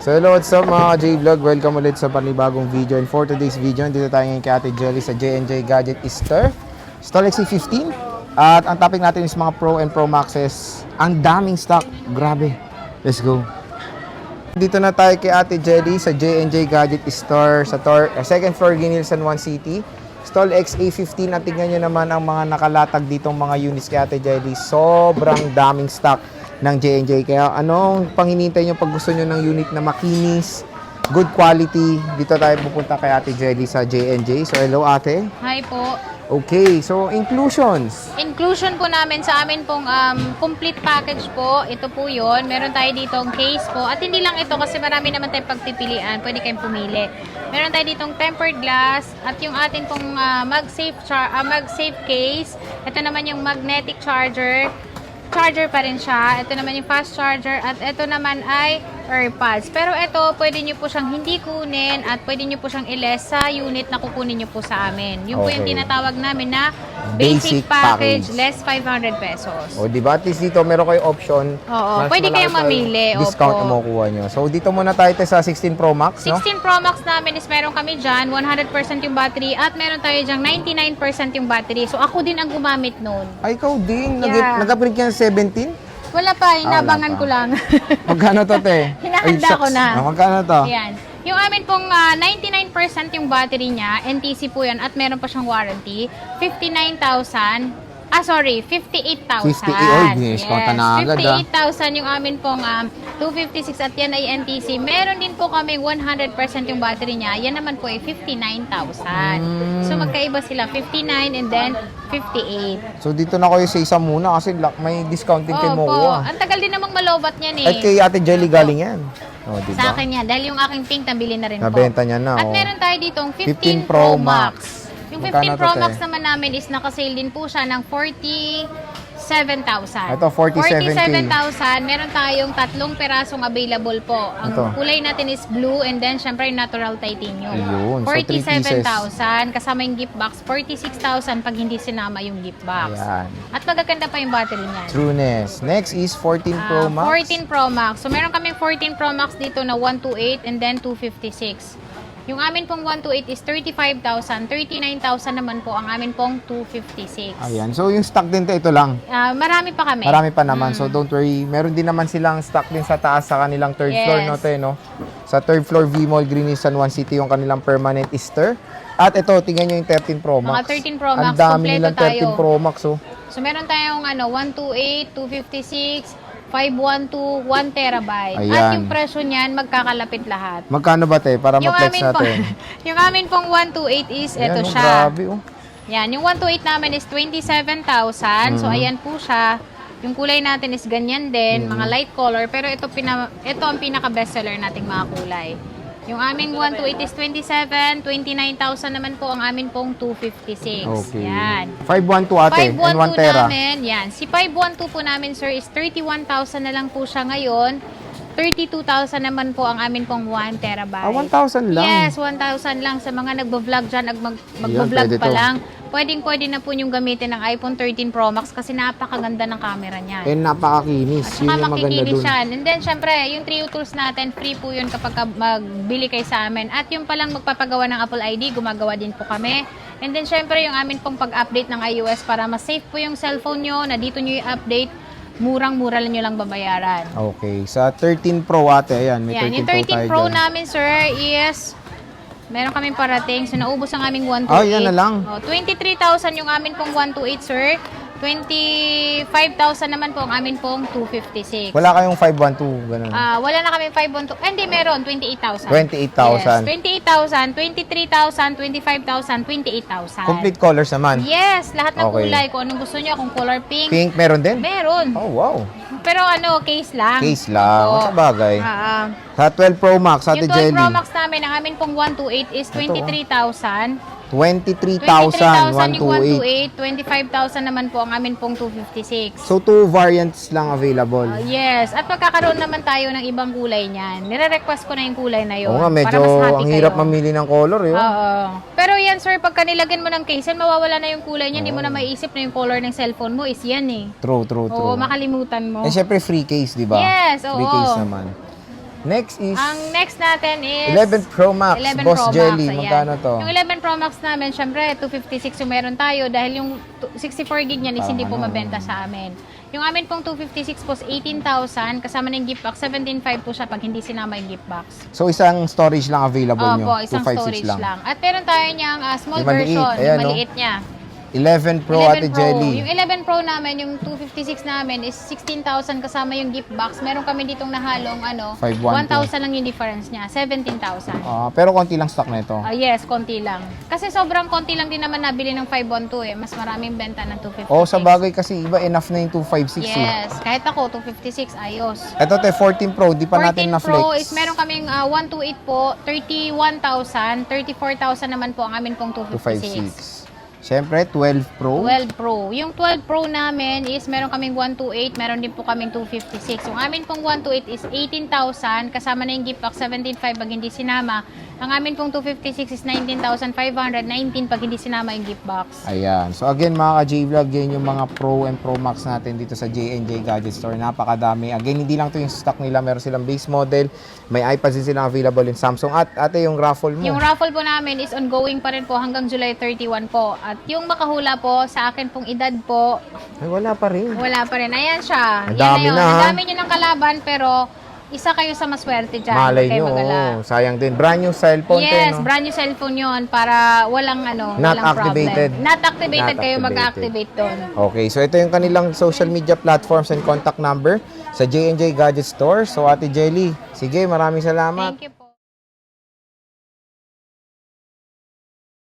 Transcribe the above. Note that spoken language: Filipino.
So hello, what's up mga J-Vlog? Welcome ulit sa panibagong video. And for today's video, dito tayo ngayon kay Ate Jelly sa J&J Gadget Store Stall XC15. At ang topic natin is mga Pro and Pro Maxes. Ang daming stock, grabe. Let's go. Dito na tayo kay Ate Jelly sa J&J Gadget Store sa second floor, Ginilsan 1 City. Stall XA15 at tignan nyo naman ang mga nakalatag ditong mga units kay Ate Jelly. Sobrang daming stock ng J&J. Kaya anong panginintay nyo pag gusto nyo ng unit na makinis, good quality, dito tayo pupunta kay Ate Jelly sa J&J. So hello ate. Hi po. Okay, so inclusions. Inclusion po namin sa amin pong complete package po. Ito po yun. Meron tayo ditong case po. At hindi lang ito kasi marami naman tayong pagpipilian. Pwede kayong pumili. Meron tayo ditong tempered glass at yung atin pong MagSafe case. Ito naman yung magnetic charger. Charger pa rin siya. Ito naman yung fast charger at ito naman ay AirPods. Pero ito, pwede nyo po siyang hindi kunin at pwede nyo po siyang i-less sa unit na kukunin nyo po sa amin. Yun po yung tinatawag namin na basic package, less 500 pesos. O diba? At least dito meron kayo option. Oo, mas pwede kayong mamili. Discount na makukuha nyo. So dito muna tayo sa 16 Pro Max, no? 16 Pro Max namin is meron kami dyan, 100% yung battery at meron tayo dyan 99% yung battery. So ako din ang gumamit nun. Ay, ikaw din. Yeah. Nag-upgrade ka ng 17? Wala pa, inabangan ko lang. Magkano to, te? Hinahanda ko na. Magkano to? Ayan. Yung amin pong 99% yung battery niya, NTC po yan, at meron pa siyang warranty, 58,000. 58, oh, diniskonta na agad, 58,000 yung amin pong 256 at yan ay NTC. Meron din po kami 100% yung battery niya. Yan naman po ay 59,000. So magkaiba sila, 59 and then 58. So dito na kayo sa isa muna kasi may discount din kayo makuha. Ang tagal din namang malobat niyan eh. At kay Ate Jelly galing yan. Oh, diba? Sa akin yan, dahil yung aking pink nabili na rin po. Nabenta niya na. At meron tayo ditong 15 15 Pro Pro Max. Yung 15 Magkano Pro to, Max te? naman namin is nakasale din po siya ng 47,000. Ito, 47,000. Meron tayong tatlong perasong available po. Ang Ito. kulay natin is blue and then syempre natural titanium. Ayun, so 3 pieces. 47,000 kasama yung gift box. 46,000 pag hindi sinama yung gift box. Ayan. At magaganda pa yung battery niyan. Trueness. Next is 14 Pro Max. 14 Pro Max. So, meron kaming 14 Pro Max dito na 128 and then 256. Yung amin pong 128 is 35,000. 39,000 naman po ang amin pong 256. Ayan. So yung stock din ito lang. Marami pa kami. Marami pa naman. So don't worry. Meron din naman silang stock din sa taas sa kanilang third floor, no, te, no? Sa third floor V-Mall, Greenilsan 1 City yung kanilang permanent store. At ito, tingnan nyo yung 13 Pro Max. Mga 13 Pro Max, ang dami kompleto nilang 13 tayo. Pro Max, oh. So meron tayong 128, 256, 512, 1 terabyte. Ayan. At yung presyo niyan, magkakalapit lahat. Magkano ba, te? Para Yung ma-flex amin natin. yung amin pong 128 is, Ayan, ito oh, siya. grabe, oh. Yan, yung 128 namin is 27,000. So, ayan po siya. Yung kulay natin is ganyan din, mga light color. Pero ito ang pinaka-bestseller nating mga kulay. Yung aming 128 is 27, 29,000 naman po ang amin pong 256. Okay. Yan. 512 ate, and 1 512 tera. namin, yan. Si 512 po namin, sir, is 31,000 na lang po siya ngayon. 32,000 naman po ang amin pong 1 terabyte. 1,000 lang. Yes, 1,000 lang sa mga nagbo-vlog dyan, magbo-vlog pwede pa to. lang. Pwede na po yung gamitin ng iPhone 13 Pro Max kasi napakaganda ng camera niyan. And napakakinis. At Yun saka yung maganda makikinis dun. siya. And then, syempre, yung Trio Tools natin, free po yun kapag magbili kayo sa amin. At yung palang magpapagawa ng Apple ID, gumagawa din po kami. And then, syempre, yung amin pong pag-update ng iOS para mas safe po yung cellphone nyo, na dito nyo i-update, murang-mura lang nyo lang babayaran. Okay. Sa 13 Pro ate, ayan. May Yan, 13 yung Pro 13 tayo Pro dyan. namin, sir, is meron kaming parating. So, naubos ang aming 128. Oh, yan na lang. 23,000 yung amin pong 128, sir. 25,000 naman po ang amin pong 256. Wala kayong 512, ganun. Wala na kami 512. Hindi, meron. 28,000. 28,000. Yes, 28,000, 23,000, 25,000, 28,000. Complete colors naman. Yes, lahat ng Okay. kulay. Kung anong gusto nyo, kung color pink. Pink, meron din? Meron. Oh, wow. Pero case lang. Case lang. Oo. Sa bagay. Sa 12 Pro Max, Ate Yung 12 Jelly. Pro Max namin, ang amin pong 128 is 23,000. 23,000, 23,000 yung 128. 128, 25,000 naman po ang amin pong 256. So, 2 variants lang available. Yes, at magkakaroon naman tayo ng ibang kulay niyan. Nire-request ko na yung kulay na yun. Oo nga, medyo para mas happy ang hirap kayo. mamili ng color, yun. Oo. Pero yan, sir, pagka nilagyan mo ng case, yan, mawawala na yung kulay niya. Hindi mo na maiisip na yung color ng cellphone mo is yan eh. True, true, true. Oo, makalimutan mo. Eh, syempre free case, di ba? Yes, Free oo. case naman. Next is Ang next natin is 11 Pro Max, 11 Boss Pro Jelly. Max, ayan. Magkano to? Yung 11 Pro Max namin, syempre 256 yung meron tayo dahil yung 64 gig niyan is Parang hindi po ano, mabenta sa amin. Yung amin pong 256 po is 18,000 kasama na yung gift box. 17,500 po siya pag hindi sinama yung gift box. So, isang storage lang available nyo? Opo, isang 256 storage lang. At meron tayo niyang small Yung maliit, version, ayan, yung no? maliit niya. 11 Pro 11 Ate Pro. Jelly. Yung 11 Pro namin, yung 256 namin is 16,000 kasama yung gift box. Meron kami ditong nahalong 512. 1,000 lang yung difference niya. 17,000. Pero konti lang stock na ito. Yes, konti lang. Kasi sobrang konti lang din naman nabili ng 512 eh. Mas maraming benta ng 256. Sa bagay kasi iba enough na yung 256. Yes, kahit ako 256 ayos. Ito 14 Pro, di pa natin 14 na Pro flex. is meron kaming 128 po, 31,000, 34,000 naman po ang amin pong 256. 256. Siyempre, 12 Pro. 12 Pro. Yung 12 Pro namin is meron kaming 128, meron din po kaming 256. Yung amin pong 128 is 18,000, kasama na yung gift box 17,500 pag hindi sinama. Ang amin pong 256 is 19,519 pag hindi sinama yung gift box. Ayan. So again mga ka-J-Vlog, yan yung mga Pro and Pro Max natin dito sa J&J Gadget Store. Napakadami. Again, hindi lang to yung stock nila. Meron silang base model. May iPads din silang available in Samsung. At ate, yung raffle mo. Yung raffle po namin is ongoing pa rin po hanggang July 31 po. At yung makahula po, sa akin pong edad po, Ay, wala pa rin. wala pa rin. Ayan siya. Ang Yan dami yun. na, ha? Ang dami nyo ng kalaban, pero isa kayo sa maswerte dyan. Malay Huwag kayo nyo. mag-alala. Sayang din. Brand new cellphone. Yes, no? brand new cellphone yun para walang Not walang activated. problem. Not activated Not kayo activated. mag-activate doon. Okay, so ito yung kanilang social media platforms and contact number sa J&J Gadget Store. So Ate Jelly, sige, maraming salamat. Thank you.